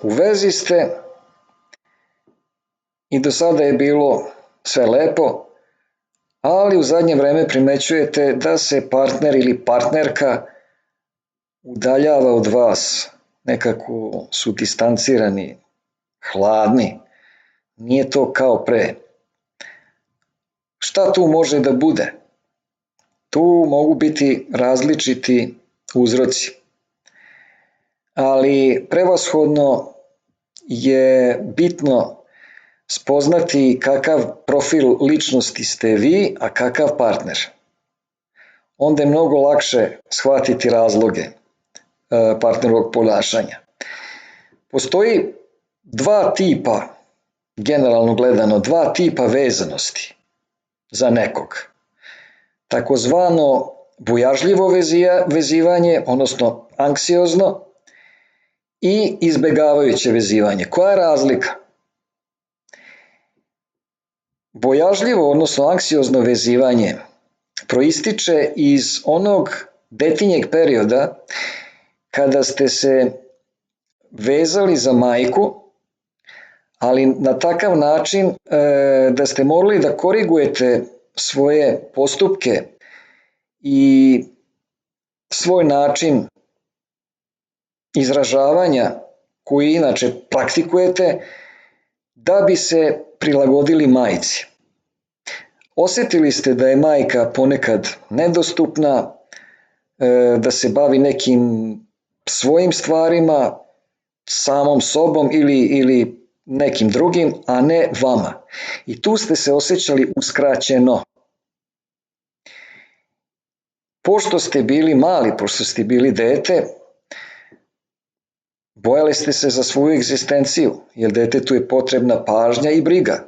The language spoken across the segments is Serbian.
u vezi ste i do sada je bilo sve lepo, ali u zadnje vreme primećujete da se partner ili partnerka udaljava od vas, nekako su distancirani, hladni, nije to kao pre. Šta tu može da bude? Tu mogu biti različiti uzroci, ali prevashodno je bitno spoznati kakav profil ličnosti ste vi, a kakav partner. Onda je mnogo lakše shvatiti razloge partnerovog ponašanja. Postoji dva tipa, generalno gledano, dva tipa vezanosti za nekog. Takozvano bojažljivo vezivanje, odnosno anksiozno, i izbegavajuće vezivanje. Koja je razlika? Bojažljivo, odnosno anksiozno vezivanje proističe iz onog detinjeg perioda kada ste se vezali za majku, ali na takav način da ste morali da korigujete svoje postupke i svoj način izražavanja koji inače praktikujete da bi se prilagodili majci. Osjetili ste da je majka ponekad nedostupna, da se bavi nekim svojim stvarima, samom sobom ili nekim drugim, a ne vama. I tu ste se osjećali uskraćeno. Pošto ste bili mali, pošto ste bili dete, bojali ste se za svoju egzistenciju, jer detetu je potrebna pažnja i briga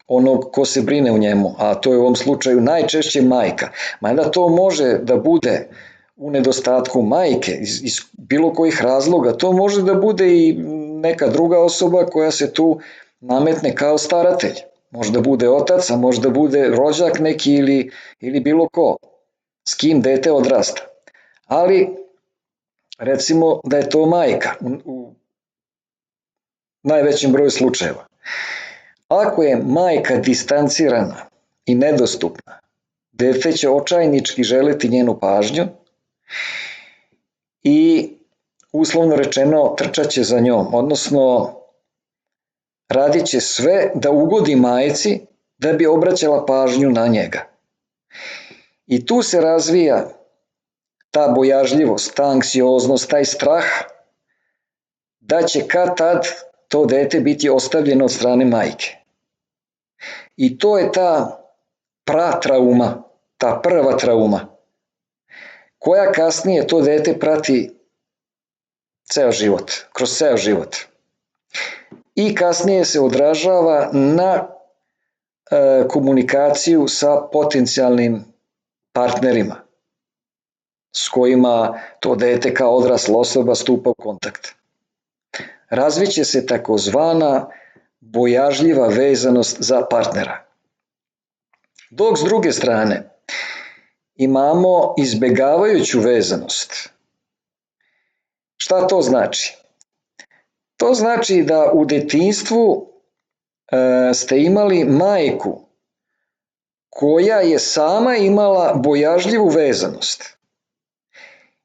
onog ko se brine u njemu, a to je u ovom slučaju najčešće majka. Mada to može da bude u nedostatku majke, iz bilo kojih razloga, to može da bude i neka druga osoba koja se tu nametne kao staratelj. Možda bude otac, a možda bude rođak neki ili bilo ko, s kim dete odrasta. Ali recimo da je to majka u najvećem broju slučajeva. Ako je majka distancirana i nedostupna, dete će očajnički želeti njenu pažnju i uslovno rečeno trčaće za njom, odnosno radit će sve da ugodi majci da bi obraćala pažnju na njega. I tu se razvija ta bojažljivost, ta anksioznost, taj strah da će kad tad to dete biti ostavljeno od strane majke. I to je ta pratrauma, ta prva trauma, koja kasnije to dete prati ceo život, kroz ceo život. I kasnije se odražava na komunikaciju sa potencijalnim partnerima s kojima to dete kao odrasla osoba stupa u kontakt. Razviće se takozvana bojažljiva vezanost za partnera. Dok s druge strane imamo izbegavajuću vezanost. Šta to znači? To znači da u detinjstvu ste imali majku koja je sama imala bojažljivu vezanost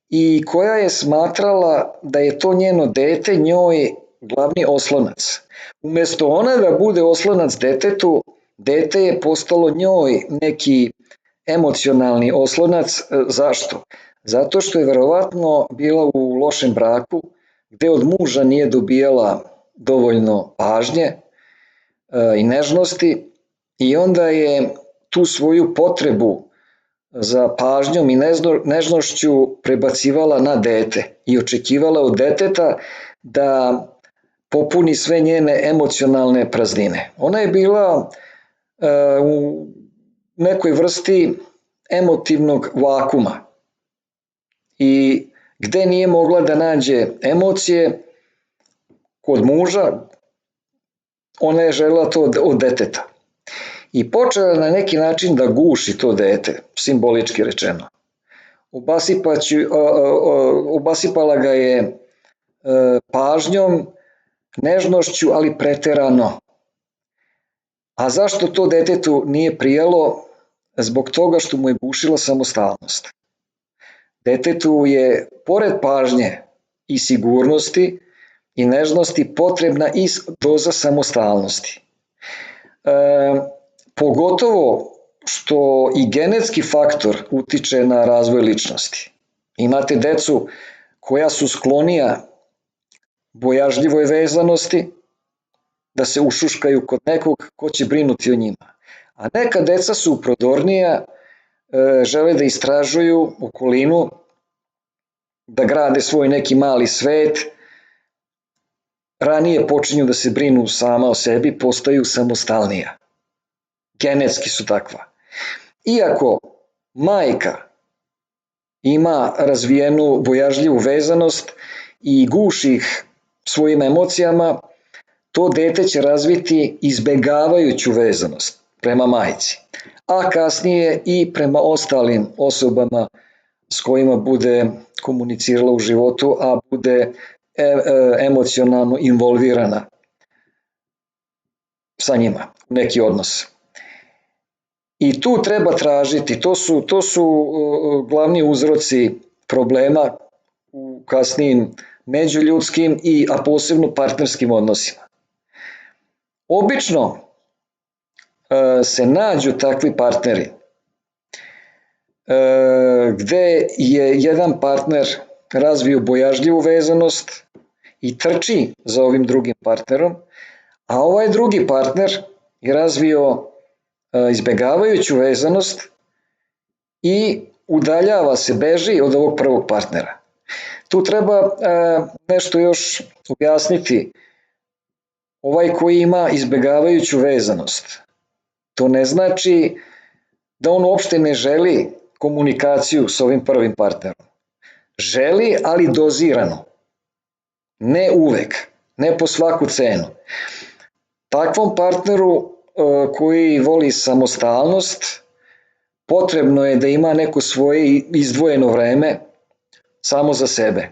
i koja je smatrala da je to njeno dete njoj glavni oslonac. Umjesto ona da bude oslonac detetu, dete je postalo njoj neki emocionalni oslonac. Zašto? Zato što je verovatno bila u lošem braku, gde od muža nije dobijala dovoljno pažnje i nežnosti i onda je tu svoju potrebu za pažnjom i nežnošću prebacivala na dete i očekivala od deteta da popuni sve njene emocionalne praznine. Ona je bila u nekoj vrsti emotivnog vakuma i gde nije mogla da nađe emocije kod muža, ona je želela to od deteta. I počela na neki način da guši to dete, simbolički rečeno. Obasipala ga je pažnjom nežnošću, ali preterano. A zašto to detetu nije prijalo? Zbog toga što mu je gušila samostalnost. Detetu je, pored pažnje i sigurnosti i nežnosti, potrebna i doza samostalnosti. Pogotovo što i genetski faktor utiče na razvoj ličnosti. Imate decu koja su sklonija bojažljivoj vezanosti, da se ušuškaju kod nekog ko će brinuti o njima. A neka deca su prodornija, žele da istražuju okolinu, da grade svoj neki mali svet, ranije počinju da se brinu sama o sebi, postaju samostalnija. Genetski su takva. Iako majka ima razvijenu bojažljivu vezanost i guši ih svojim emocijama, to dete će razviti izbegavajuću vezanost prema majci, a kasnije i prema ostalim osobama s kojima bude komunicirala u životu, a bude emocionalno involvirana sa njima u neki odnos. I tu treba tražiti, to su glavni uzroci problema u kasnijim međuljudskim a posebno partnerskim odnosima. Obično se nađu takvi partneri gde je jedan partner razvio bojažljivu vezanost i trči za ovim drugim partnerom, a ovaj drugi partner je razvio izbegavajuću vezanost i udaljava se, beži od ovog prvog partnera. Tu treba nešto još objasniti. Ovaj koji ima izbegavajuću vezanost, to ne znači da on uopšte ne želi komunikaciju s ovim prvim partnerom. Želi, ali dozirano. Ne uvek, ne po svaku cenu. Takvom partneru koji voli samostalnost, potrebno je da ima neko svoje izdvojeno vreme samo za sebe.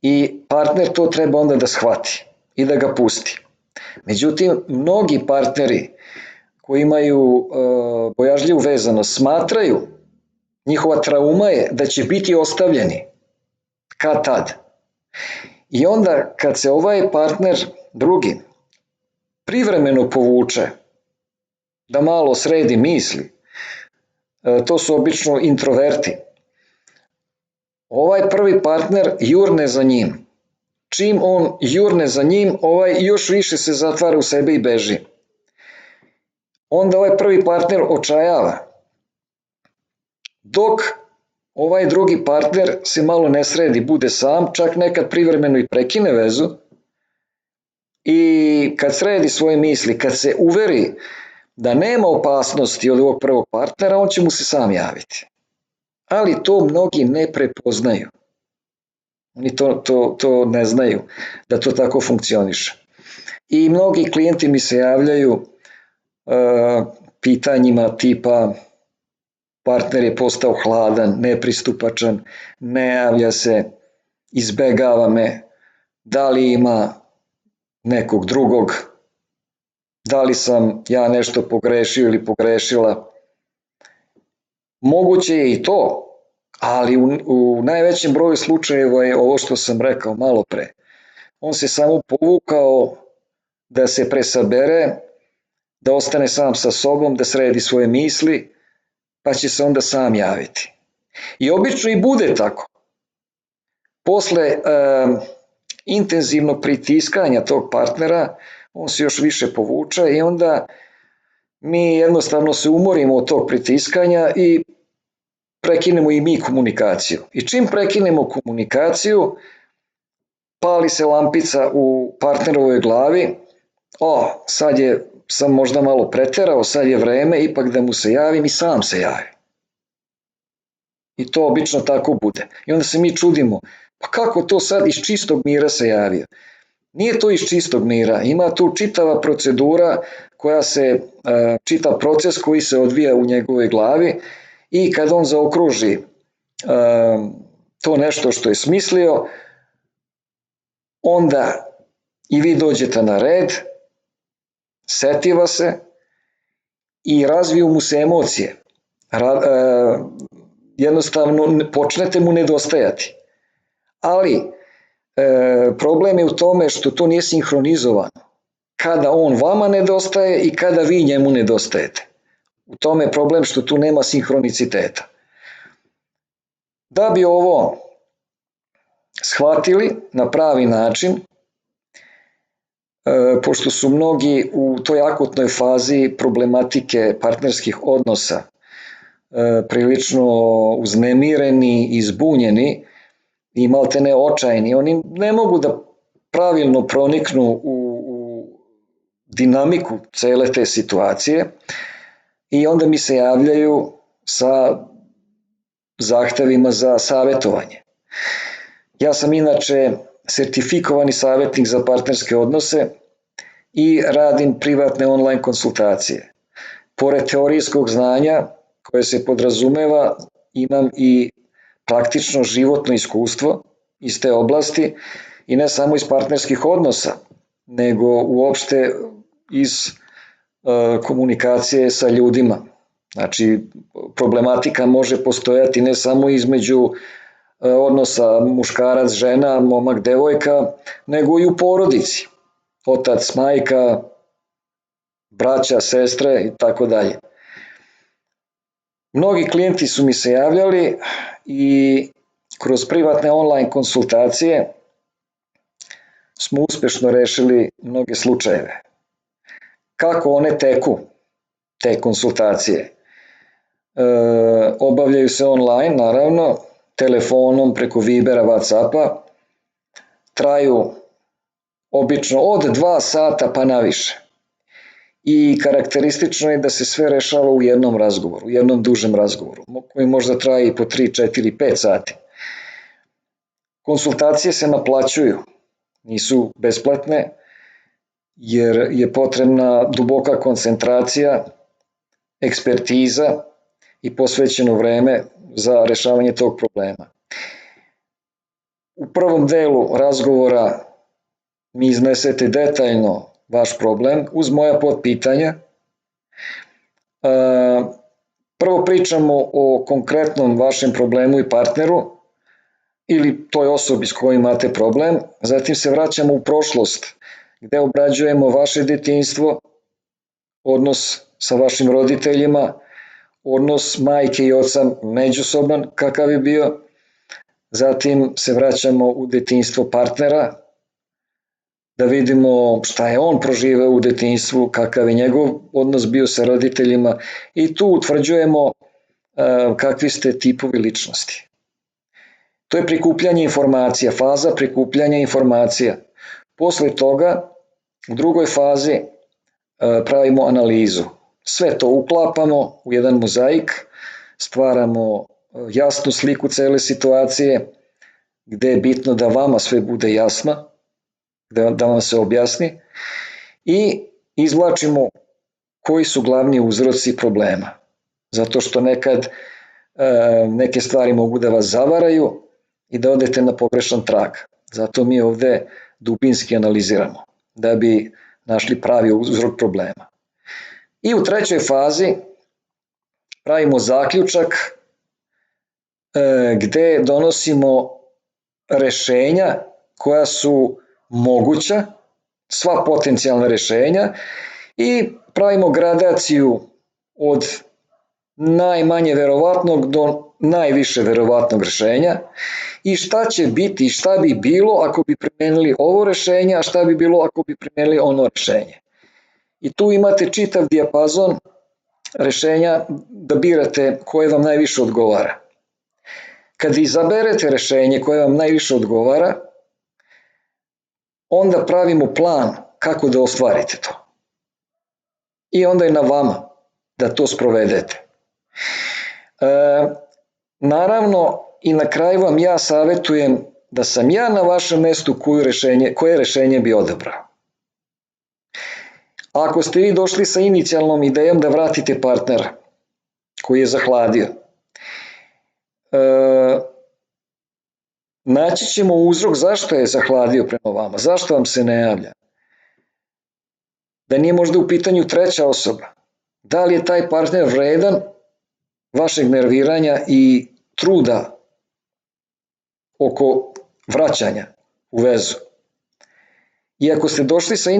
I partner to treba onda da shvati i da ga pusti. Međutim, mnogi partneri koji imaju bojažljivu vezanost smatraju, njihova trauma je da će biti ostavljeni kad tad. I onda kad se ovaj partner drugi privremeno povuče, da malo sredi misli, to su obično introverti, ovaj prvi partner jurne za njim. Čim on jurne za njim, ovaj još više se zatvara u sebe i beži. Onda ovaj prvi partner očajava, dok ovaj drugi partner se malo ne sredi, bude sam, čak nekad privremeno i prekine vezu, i kad sredi svoje misli, kad se uveri da nema opasnosti od ovog prvog partnera, on će mu se sam javiti. Ali to mnogi ne prepoznaju. Oni to ne znaju, da to tako funkcioniše. I mnogi klijenti mi se javljaju pitanjima tipa partner je postao hladan, nepristupačan, ne javlja se, izbegava me, da li ima nekog drugog, da li sam ja nešto pogrešio ili pogrešila. Moguće je i to, ali u najvećem broju slučajeva je ovo što sam rekao malo pre. On se samo povukao da se presabere, da ostane sam sa sobom, da sredi svoje misli, pa će se onda sam javiti. I obično i bude tako. Posle intenzivnog pritiskanja tog partnera, on se još više povuče i onda mi jednostavno se umorimo od tog pritiskanja i prekinemo i mi komunikaciju. I čim prekinemo komunikaciju, pali se lampica u partnerovoj glavi, sam možda malo preterao, sad je vreme ipak da mu se javim, i sam se javi. I to obično tako bude. I onda se mi čudimo, pa kako to sad iz čistog mira se javio? Nije to iz čistog mira, ima tu čitava procedura čitav proces koji se odvija u njegovoj glavi, i kad on zaokruži to nešto što je smislio, onda i vi dođete na red, seti vas se i razviju mu se emocije. Jednostavno počnete mu nedostajati. Ali problem je u tome što to nije sinhronizovano. Kada on vama nedostaje i kada vi njemu nedostajete. U tome je problem što tu nema sinhroniciteta. Da bi ovo shvatili na pravi način, pošto su mnogi u toj akutnoj fazi problematike partnerskih odnosa prilično uznemireni i zbunjeni i maltene očajni, oni ne mogu da pravilno proniknu u dinamiku cele te situacije i onda mi se javljaju sa zahtevima za savjetovanje. Ja sam inače sertifikovani savjetnik za partnerske odnose i radim privatne online konsultacije. Pored teorijskog znanja koje se podrazumeva, imam i praktično životno iskustvo iz te oblasti i ne samo iz partnerskih odnosa, nego uopšte iz komunikacije sa ljudima. Znači, problematika može postojati ne samo između odnosa muškarac, žena, momak, devojka, nego i u porodici. Otac, majka, braća, sestre i tako dalje. Mnogi klijenti su mi se javljali i kroz privatne online konsultacije smo uspešno rešili mnoge slučajeve. Kako one teku, te konsultacije? Obavljaju se online, naravno, telefonom, preko Vibera, Whatsappa, traju obično od 2 sata pa naviše. I karakteristično je da se sve rešava u jednom razgovoru, u jednom dužem razgovoru, koji možda traje i po 3, 4, 5 sati. Konsultacije se naplaćuju, nisu besplatne, jer je potrebna duboka koncentracija, ekspertiza i posvećeno vreme za rešavanje tog problema. U prvom delu razgovora mi iznesete detaljno vaš problem uz moja podpitanja. Prvo pričamo o konkretnom vašem problemu i partneru ili toj osobi s kojom imate problem, zatim se vraćamo u prošlost gde obrađujemo vaše detinjstvo, odnos sa vašim roditeljima, odnos majke i oca međusoban kakav je bio, zatim se vraćamo u detinjstvo partnera, da vidimo šta je on proživeo u detinjstvu, kakav je njegov odnos bio sa roditeljima i tu utvrđujemo kakvi ste tipovi ličnosti. To je prikupljanje informacija, faza prikupljanja informacija. Posle toga, u drugoj fazi, pravimo analizu. Sve to uklapamo u jedan mozaik, stvaramo jasnu sliku cele situacije, gde je bitno da vama sve bude jasno, da vam se objasni i izvlačimo koji su glavni uzroci problema. Zato što nekad neke stvari mogu da vas zavaraju i da odete na pogrešan trag. Zato mi ovde dubinski analiziramo, da bi našli pravi uzrok problema. I u trećoj fazi pravimo zaključak gde donosimo rešenja koja su moguća, sva potencijalna rešenja i pravimo gradaciju od najmanje verovatnog do najviše verovatnog rešenja i šta će biti i šta bi bilo ako bi primenili ovo rešenje, a šta bi bilo ako bi primenili ono rešenje. I tu imate čitav dijapazon rešenja da birate koje vam najviše odgovara. Kad izaberete rešenje koje vam najviše odgovara, onda pravimo plan kako da ostvarite to. I onda je na vama da to sprovedete. Naravno, i na kraju vam ja savjetujem da sam ja na vašem mestu koje rešenje bi odabrao. Ako ste vi došli sa inicijalnom idejom da vratite partnera koji je zahladio, naći ćemo uzrok zašto je zahladio prema vama, zašto vam se ne javlja. Da nije možda u pitanju treća osoba. Da li je taj partner vredan vašeg nerviranja i truda oko vraćanja u vezu. I ako ste došli sa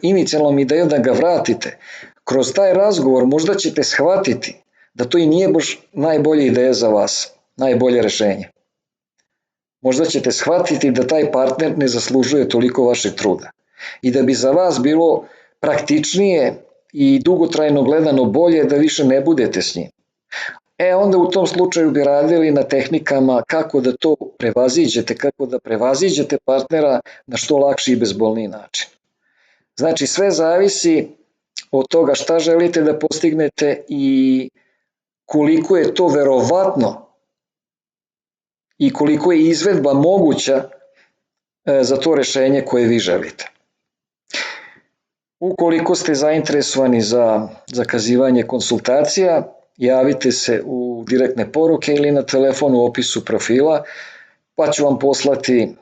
inicijalnom idejom da ga vratite, kroz taj razgovor možda ćete shvatiti da to i nije baš najbolja ideja za vas, najbolje rešenje. Možda ćete shvatiti da taj partner ne zaslužuje toliko vašeg truda i da bi za vas bilo praktičnije i dugotrajno gledano bolje da više ne budete s njim. Onda u tom slučaju bi radili na tehnikama kako da to prevaziđete, kako da prevaziđete partnera na što lakši i bezbolniji način. Znači sve zavisi od toga šta želite da postignete i koliko je to verovatno i koliko je izvedba moguća za to rešenje koje vi želite. Ukoliko ste zainteresovani za zakazivanje konsultacija, javite se u direktne poruke ili na telefon u opisu profila, pa ću vam poslati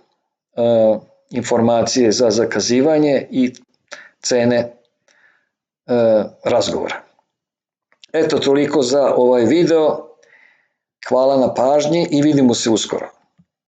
informacije za zakazivanje i cene razgovora. Eto, toliko za ovaj video. Hvala na pažnji i vidimo se uskoro.